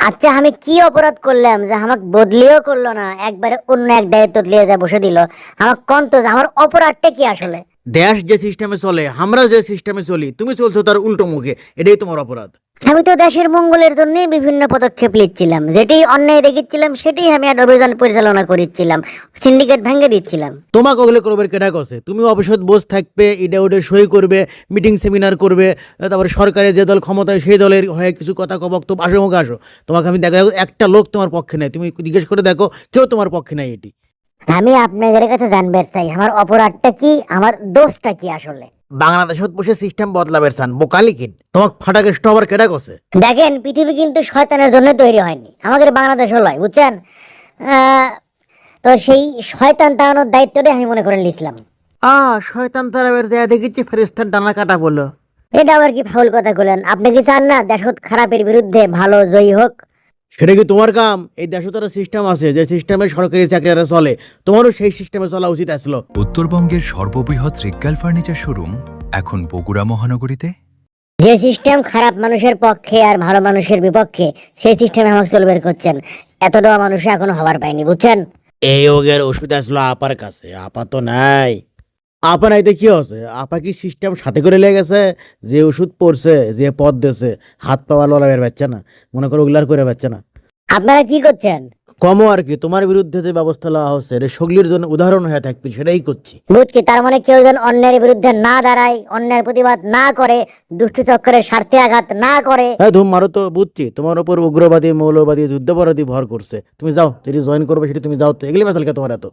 আচ্ছা আমি কি অপরাধ করলাম যে আমাকে বদলিও করলো না, একবারে অন্য এক দায়িত্ব লিয়ে যা বসে দিল। আমার কোন তো আমার অপরাধটা কি আসলে? দেশ যে সিস্টেমে চলে, আমরা যে সিস্টেমে চলি, তুমি চলছো তার উল্টো মুখে, এটাই তোমার অপরাধ। আমি তো দেশের মঙ্গলের জন্য বিভিন্ন পদক্ষেপ নিচ্ছিলাম, যেটি অন্যায় দেখেছিলাম সেটাই আমি আর অভিযান পরিচালনা করেছিলাম, সিন্ডিকেট ভেঙে দিচ্ছিলাম। তোমাকে ওগুলো করবে কেডা কছে? তুমি অবসর বসে থাকবে, ইডে উডে সই করবে, মিটিং সেমিনার করবে, তারপরে সরকারের যে দল ক্ষমতায় সেই দলের হয়ে কিছু কথা বক্তব্য আসো মুখে আসো। তোমাকে আমি দেখা একটা লোক তোমার পক্ষে নেই, তুমি জিজ্ঞেস করে দেখো কেউ তোমার পক্ষে নাই। এটি আমি আপনাদের কাছে জানতে চাই আমার অপরাধটা কি, আমার দোষটা কি আসলে? বাংলাদেশত বসে সিস্টেম বদলাবের চান বোকালি কিন, তোমাকে ফাটাকে স্টবার কেডা কছে? দেখেন, পৃথিবী কিন্তু শয়তানের জন্য তৈরি হয়নি, আমাদের বাংলাদেশও লয়, বুঝছেন? আহ, তো সেই শয়তান তাড়ানোর দায়িত্বটাই আমি মনে করে নিয়েছিলাম। শয়তান তারাবের দেয়া দেখেছি ফেরেস্তার ডানা কাটা বললো। এটা আবার কি ফাউল কথা বলেন? আপনি কি চান না দেশত খারাপের বিরুদ্ধে ভালো জয়ী হোক? সেটা কি তোমার কাম? এই দেশে তো একটা সিস্টেম আছে, যে সিস্টেমে সরকারি চাকরিরা চলে, তোমারও সেই সিস্টেমে চলা উচিত আসলো। উত্তরবঙ্গের সর্ববৃহৎ রিক্কাল ফার্নিচার শোরুম এখন বগুড়া মহানগরীতে। যে সিস্টেম খারাপ মানুষের পক্ষে আর ভালো মানুষের বিপক্ষে, সেই সিস্টেমে আমাকে চলে বের করছেন। এতটা মানুষ এখনো হবার পায়নি, বুঝছেন? এই ওগের ওষুধ আসলো আপার কাছে, আপা তো নাই। আপা নাইতে কি হচ্ছে? আপা কি সিস্টেম সাথে করে লেগে গেছে? যে ওষুধ পড়ছে, যে পদ দিয়েছে, হাত পাওয়া লড়াইয়ের বাচ্চা না, মনে করো ওগুলার করে বাচ্চা না। আপনারা কি করছেন? কমও আর কি, তোমার বিরুদ্ধে যে ব্যবস্থা নেওয়া হচ্ছে এটা সগলির জন্য উদাহরণ হয়ে থাকবে, সেটাই করছি। বুঝছি, তার মানে কেউ যেন অন্যের বিরুদ্ধে না দাঁড়ায়, অন্যের প্রতিবাদ না করে, দুষ্টু চক্করের স্বার্থে আঘাত না করে। হ্যাঁ ধুম মারো তো, বুঝছি তোমার উপর উগ্রবাদী মৌলবাদী যুদ্ধাপরাধী ভর করছে। তুমি যাও, যেটি জয়েন করবে সেটি তুমি যাও তো, এগুলি মেসালকে তোমার এত